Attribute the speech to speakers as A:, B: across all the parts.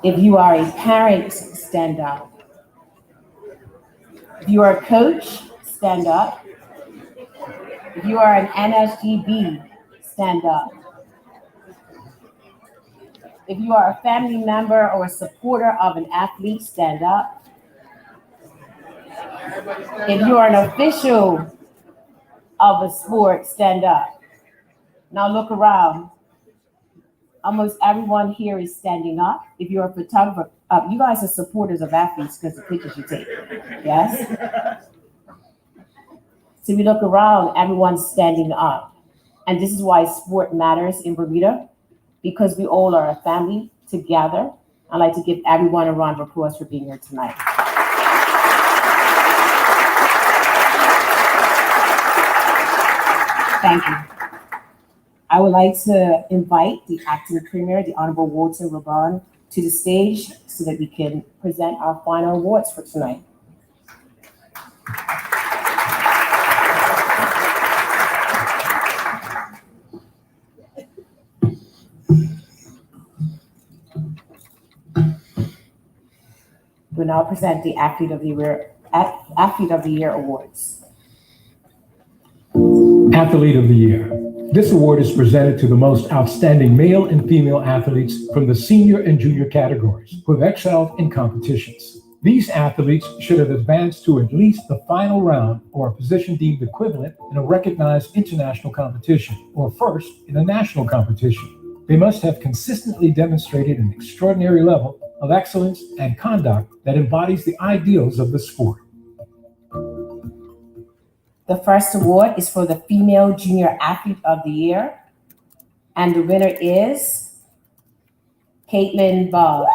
A: If you are a parent, stand up. If you are a coach, stand up. If you are an NSGB, stand up. If you are a family member or a supporter of an athlete, stand up. If you are an official of a sport, stand up. Now look around. Almost everyone here is standing up. If you're a photographer, you guys are supporters of athletes because the pictures you take. Yes? So if you look around, everyone's standing up. And this is why sport matters in Bermuda, because we all are a family together. I'd like to give everyone a round of applause for being here tonight. Thank you. I would like to invite the acting premier, the Honorable Walter Raban, to the stage so that we can present our final awards for tonight. We now present the Athlete of the Year Awards.
B: Athlete of the Year. This award is presented to the most outstanding male and female athletes from the senior and junior categories who have excelled in competitions. These athletes should have advanced to at least the final round or a position deemed equivalent in a recognized international competition or first in a national competition. They must have consistently demonstrated an extraordinary level of excellence and conduct that embodies the ideals of the sport.
A: The first award is for the Female Junior Athlete of the Year, and the winner is Caitlin Ball.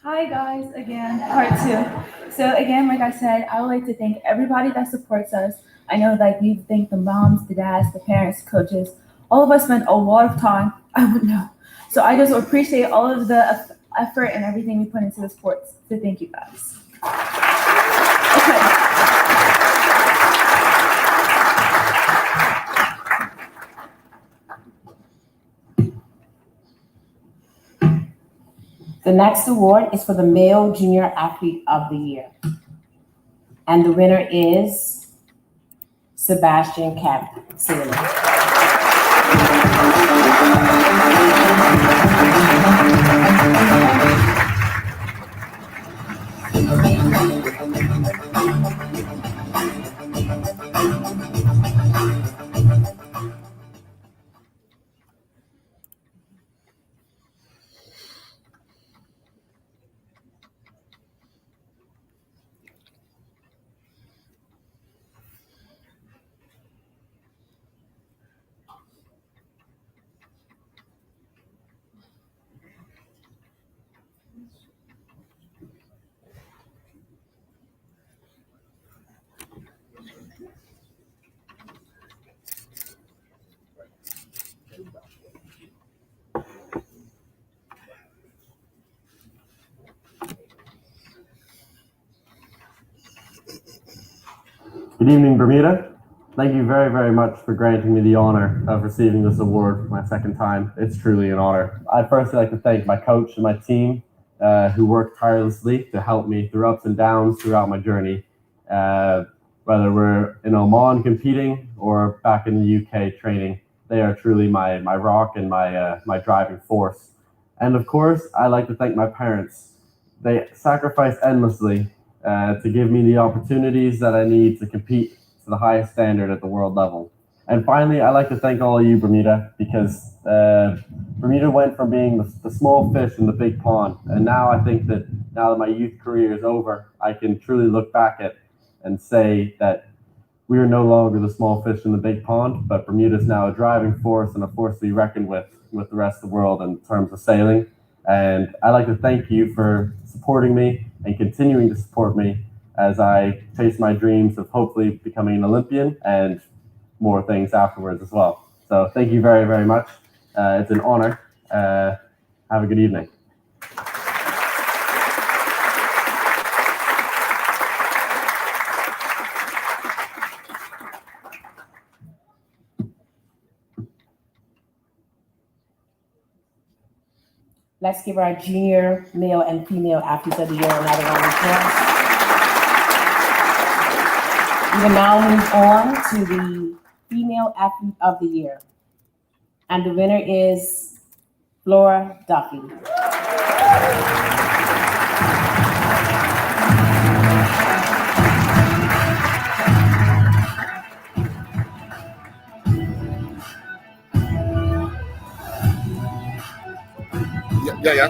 C: Hi guys, again, part two. So again, like I said, I would like to thank everybody that supports us. I know that you thank the moms, the dads, the parents, coaches. All of us spent a lot of time, I would know. So I just appreciate all of the effort and everything we put into the sports. So thank you guys. Okay.
A: The next award is for the Male Junior Athlete of the Year. And the winner is Sebastian Kemp.
D: Good evening, Bermuda. Thank you very, very much for granting me the honor of receiving this award for my second time. It's truly an honor. I'd firstly like to thank my coach and my team who worked tirelessly to help me through ups and downs throughout my journey, whether we're in Oman competing or back in the UK training. They are truly my rock and my driving force. And of course, I'd like to thank my parents. They sacrificed endlessly to give me the opportunities that I need to compete to the highest standard at the world level. And finally, I'd like to thank all of you, Bermuda, because Bermuda went from being the small fish in the big pond. And now I think that now that my youth career is over, I can truly look back at and say that we are no longer the small fish in the big pond, but Bermuda is now a driving force and a force to be reckoned with the rest of the world in terms of sailing. And I'd like to thank you for supporting me and continuing to support me as I chase my dreams of hopefully becoming an Olympian and more things afterwards as well. So thank you very, very much. It's an honor. Have a good evening.
A: Let's give our junior male and female athletes of the year another round of applause. We will now move on to the female athlete of the year. And the winner is Flora Duffy.
E: Yeah.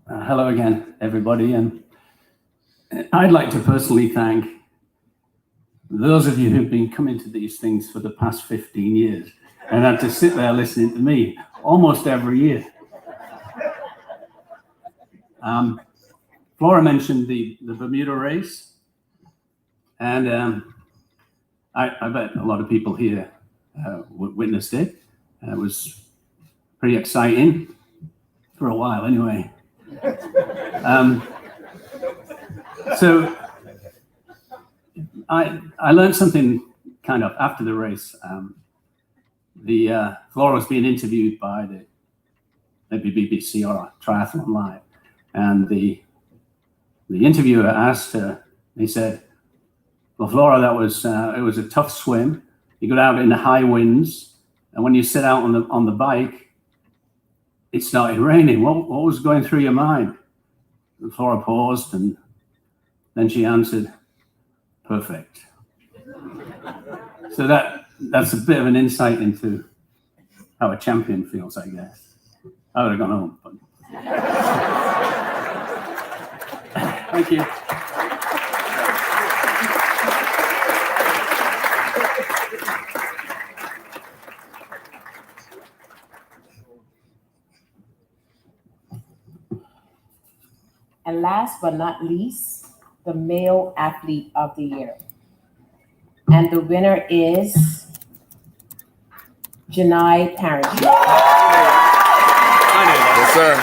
F: Hello again, everybody, and I'd like to personally thank those of you who've been coming to these things for the past 15 years and had to sit there listening to me almost every year. Flora mentioned the Bermuda race, and I bet a lot of people here witnessed it. It was pretty exciting for a while anyway. So I learned something kind of after the race. Flora was being interviewed by maybe BBC or Triathlon Live, and the interviewer asked her. He said, "Well, Flora, it was a tough swim. You got out in the high winds, and when you set out on the bike, it started raining. What was going through your mind?" And Flora paused, and then she answered, "Perfect." So that's a bit of an insight into how a champion feels, I guess. I would have gone home, but thank you.
A: And last but not least, the male athlete of the year. And the winner is Janai Parrish.
E: Yes, sir.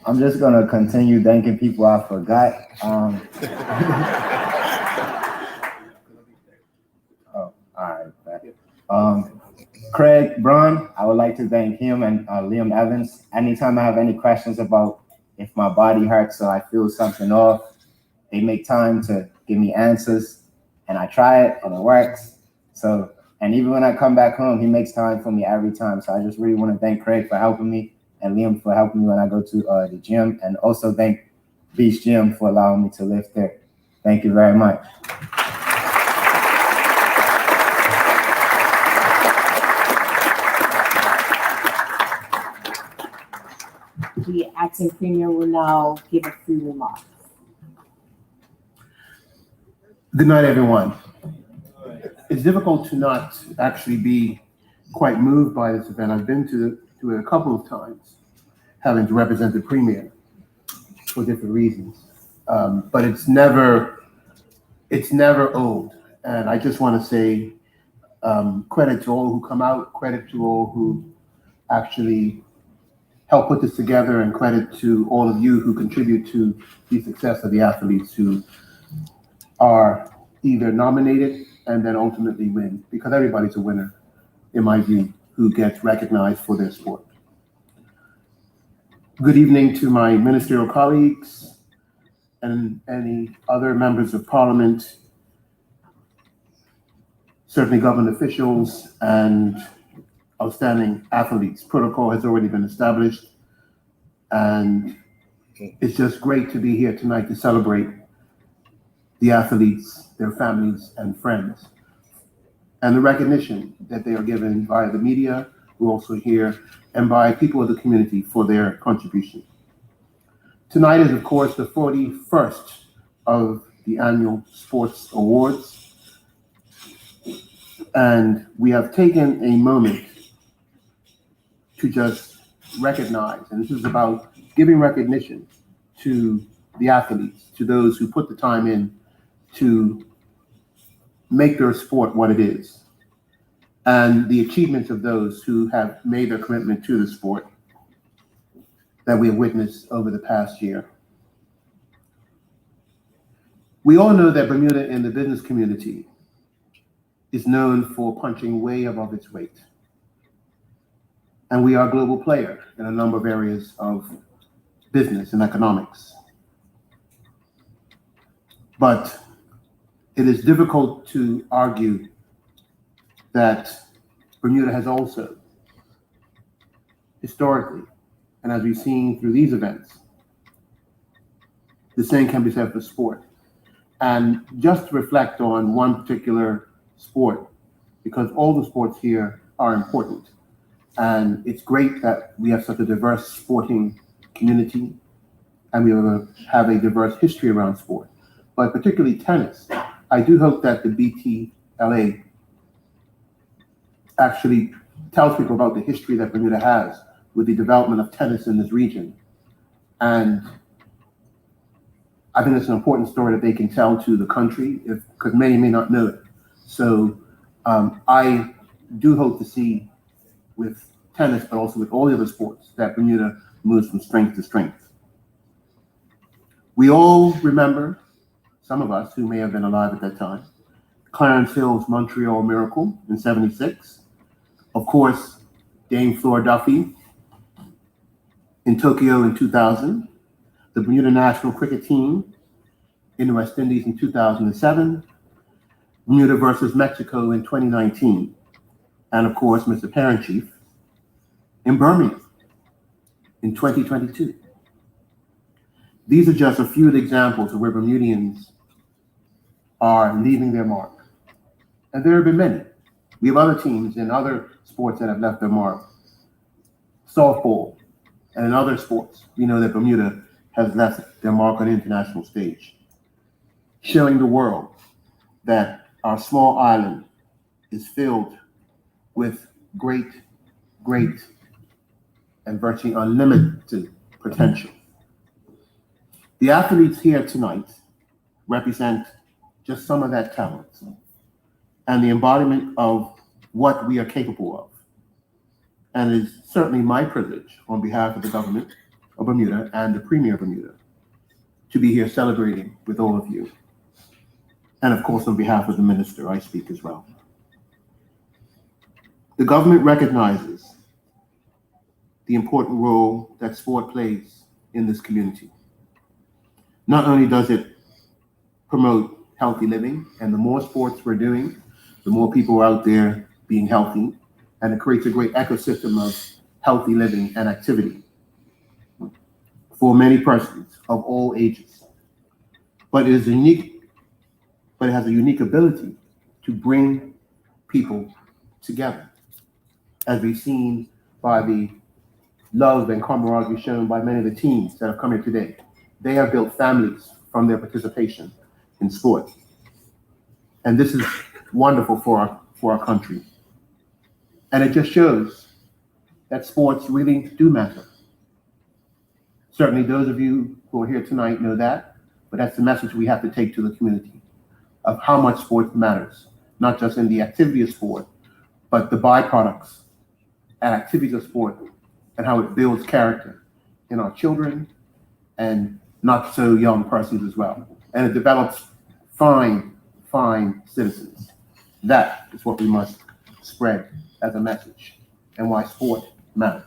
G: I'm just gonna continue thanking people I forgot. Oh, all right. Craig Braun, I would like to thank him and Liam Evans. Anytime I have any questions about if my body hurts or I feel something off, they make time to give me answers, and I try it and it works. So, and even when I come back home, he makes time for me every time. So I just really want to thank Craig for helping me. and Liam for helping me when I go to the gym, and also thank Beach Gym for allowing me to lift there. Thank you very much.
A: The acting premier will now give a few remarks.
H: Good night, everyone. It's difficult to not actually be quite moved by this event. I've been to it a couple of times, having to represent the premier for different reasons. But it's never old. And I just want to say credit to all who come out, credit to all who actually help put this together, and credit to all of you who contribute to the success of the athletes who are either nominated and then ultimately win, because everybody's a winner, in my view, who gets recognized for their sport. Good evening to my ministerial colleagues and any other members of parliament, certainly government officials and outstanding athletes. Protocol has already been established, and it's just great to be here tonight to celebrate the athletes, their families and friends, and the recognition that they are given via the media, who also here, and by people of the community for their contribution. Tonight is, of course, the 41st of the annual sports awards, and we have taken a moment to just recognize, and this is about giving recognition to the athletes, to those who put the time in to make their sport what it is, and the achievements of those who have made their commitment to the sport that we have witnessed over the past year. We all know that Bermuda in the business community is known for punching way above its weight. And we are a global player in a number of areas of business and economics. But it is difficult to argue that Bermuda has also, historically, and as we've seen through these events, the same can be said for sport. And just to reflect on one particular sport, because all the sports here are important. And it's great that we have such a diverse sporting community, and we have a diverse history around sport, but particularly tennis. I do hope that the BTLA actually tells people about the history that Bermuda has with the development of tennis in this region. And I think it's an important story that they can tell to the country, because many may not know it. So I do hope to see with tennis, but also with all the other sports, that Bermuda moves from strength to strength. We all remember, some of us who may have been alive at that time, Clarence Hill's Montreal Miracle in '76. Of course, Dame Flora Duffy in Tokyo in 2000, the Bermuda national cricket team in the West Indies in 2007, Bermuda versus Mexico in 2019, and of course, Mr. Parent Chief in Birmingham in 2022. These are just a few of the examples of where Bermudians are leaving their mark. And there have been many. We have other teams in other sports that have left their mark. Softball, and in other sports, we know that Bermuda has left their mark on the international stage, showing the world that our small island is filled with great, and virtually unlimited potential. The athletes here tonight represent just some of that talent and the embodiment of what we are capable of. And it is certainly my privilege on behalf of the government of Bermuda and the Premier of Bermuda to be here celebrating with all of you. And of course, on behalf of the minister, I speak as well. The government recognizes the important role that sport plays in this community. Not only does it promote healthy living, and the more sports we're doing, the more people are out there being healthy, and it creates a great ecosystem of healthy living and activity for many persons of all ages. But it has a unique ability to bring people together, as we've seen by the love and camaraderie shown by many of the teams that have come here today. They have built families from their participation in sport. And this is wonderful for our country. And it just shows that sports really do matter. Certainly those of you who are here tonight know that, but that's the message we have to take to the community of how much sport matters, not just in the activity of sport, but the byproducts and activities of sport and how it builds character in our children and not so young persons as well. And it develops fine citizens. That is what we must spread as a message and why sport matters.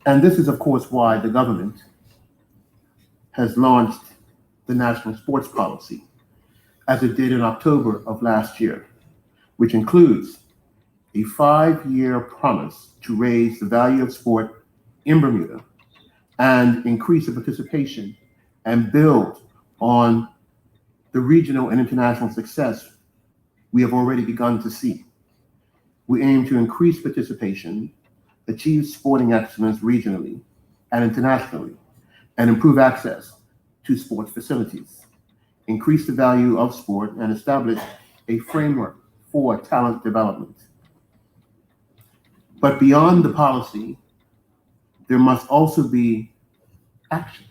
H: And this is, of course, why the government has launched the National Sports Policy, as it did in October of last year, which includes a 5-year promise to raise the value of sport in Bermuda and increase the participation and build on the regional and international success we have already begun to see. We aim to increase participation, achieve sporting excellence regionally and internationally, and improve access to sports facilities, increase the value of sport, and establish a framework for talent development. But beyond the policy, there must also be action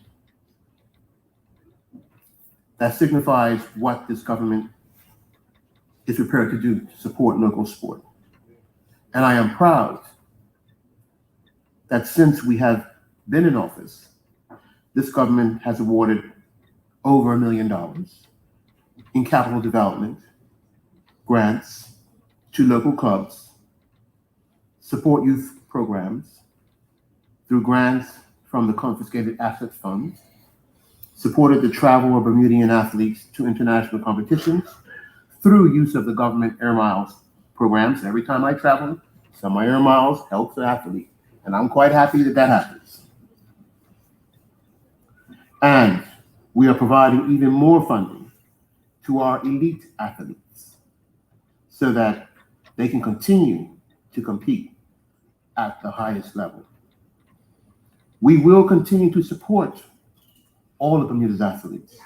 H: that signifies what this government is prepared to do to support local sport. And I am proud that since we have been in office, this government has awarded over $1 million in capital development grants to local clubs, support youth programs through grants from the Confiscated Assets Fund, supported the travel of Bermudian athletes to international competitions through use of the government Air Miles programs. Every time I travel, some of my Air Miles helps the athlete, and I'm quite happy that that happens. And we are providing even more funding to our elite athletes so that they can continue to compete at the highest level. We will continue to support all of Bermuda's athletes,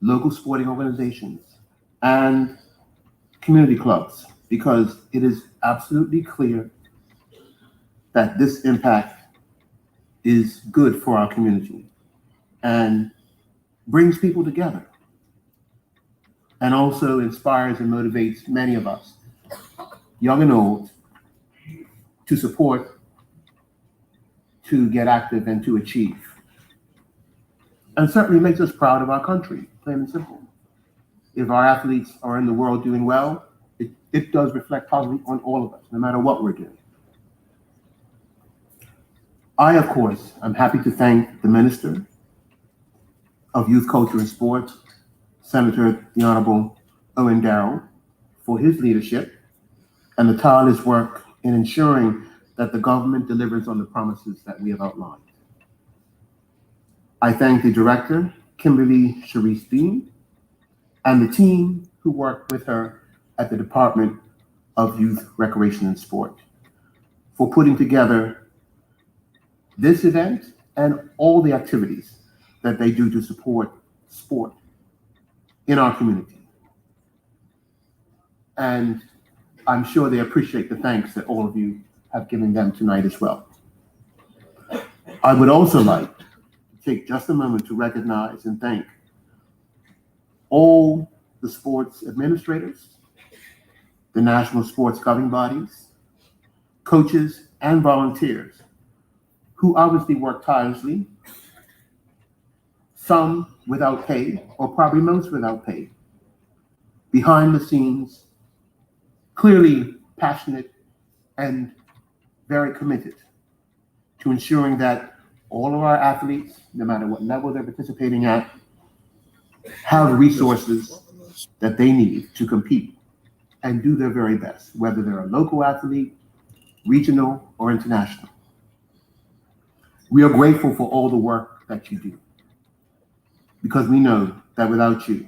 H: local sporting organizations, and community clubs, because it is absolutely clear that this impact is good for our community and brings people together and also inspires and motivates many of us, young and old, to support, to get active, and to achieve. And certainly makes us proud of our country, plain and simple. If our athletes are in the world doing well, it does reflect positively on all of us, no matter what we're doing. I, of course, am happy to thank the Minister of Youth, Culture, and Sports, Senator the Honorable Owen Darrell, for his leadership and the tireless work in ensuring that the government delivers on the promises that we have outlined. I thank the Director, Kimberly Sharice Bean, and the team who worked with her at the Department of Youth, Recreation, and Sport for putting together this event and all the activities that they do to support sport in our community. And I'm sure they appreciate the thanks that all of you have given them tonight as well. I would also like to take just a moment to recognize and thank all the sports administrators, the national sports governing bodies, coaches, and volunteers who obviously work tirelessly, some without pay, or probably most without pay, behind the scenes, clearly passionate and very committed to ensuring that all of our athletes, no matter what level they're participating at, have the resources that they need to compete and do their very best, whether they're a local athlete, regional, or international. We are grateful for all the work that you do, because we know that without you,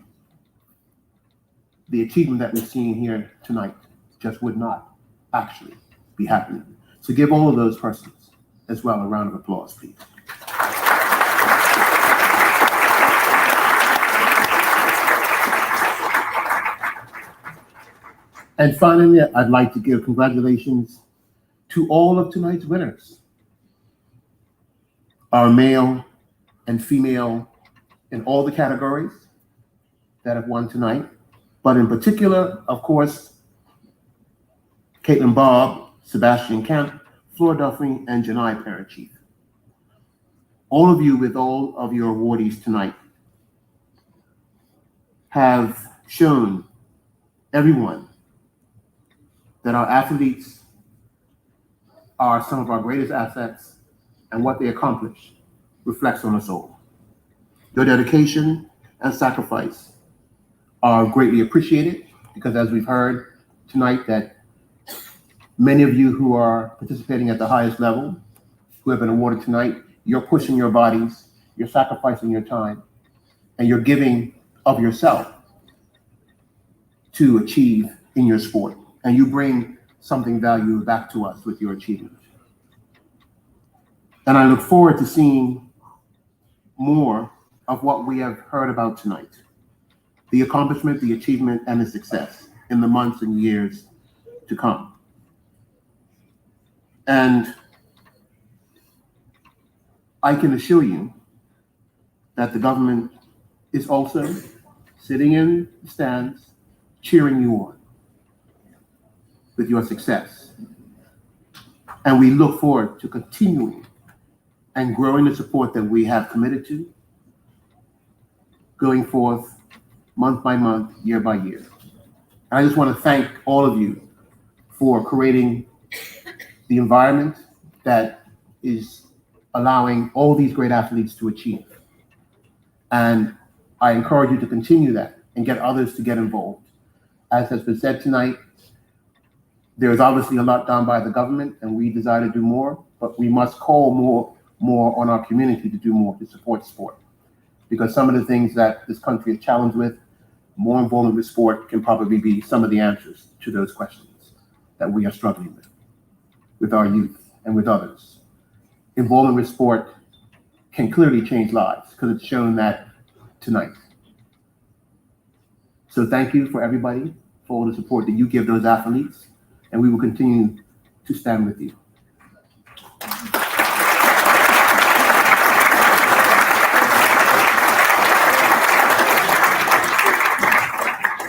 H: the achievement that we've seen here tonight just would not actually be happening. So give all of those persons as well a round of applause, please. And finally, I'd like to give congratulations to all of tonight's winners, our male and female in all the categories that have won tonight, but in particular, of course, Caitlin Bob, Sebastian Kemp, Flora Duffy, and Janai Parachief. All of you with all of your awardees tonight have shown everyone that our athletes are some of our greatest assets, and what they accomplish reflects on us all. Your dedication and sacrifice are greatly appreciated, because as we've heard tonight, that many of you who are participating at the highest level, who have been awarded tonight, you're pushing your bodies, you're sacrificing your time, and you're giving of yourself to achieve in your sport. And you bring something valuable back to us with your achievement. And I look forward to seeing more of what we have heard about tonight, the accomplishment, the achievement, and the success in the months and years to come. And I can assure you that the government is also sitting in the stands, cheering you on with your success. And we look forward to continuing and growing the support that we have committed to, going forth month by month, year by year. And I just want to thank all of you for creating the environment that is allowing all these great athletes to achieve. And I encourage you to continue that and get others to get involved. As has been said tonight, there is obviously a lot done by the government, and we desire to do more, but we must call more on our community to do more to support sport. Because some of the things that this country is challenged with, more involvement with sport can probably be some of the answers to those questions that we are struggling with our youth and with others. Involvement with sport can clearly change lives, because it's shown that tonight. So thank you for everybody, for all the support that you give those athletes, and we will continue to stand with you.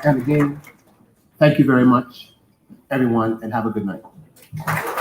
H: And again, thank you very much, everyone, and have a good night.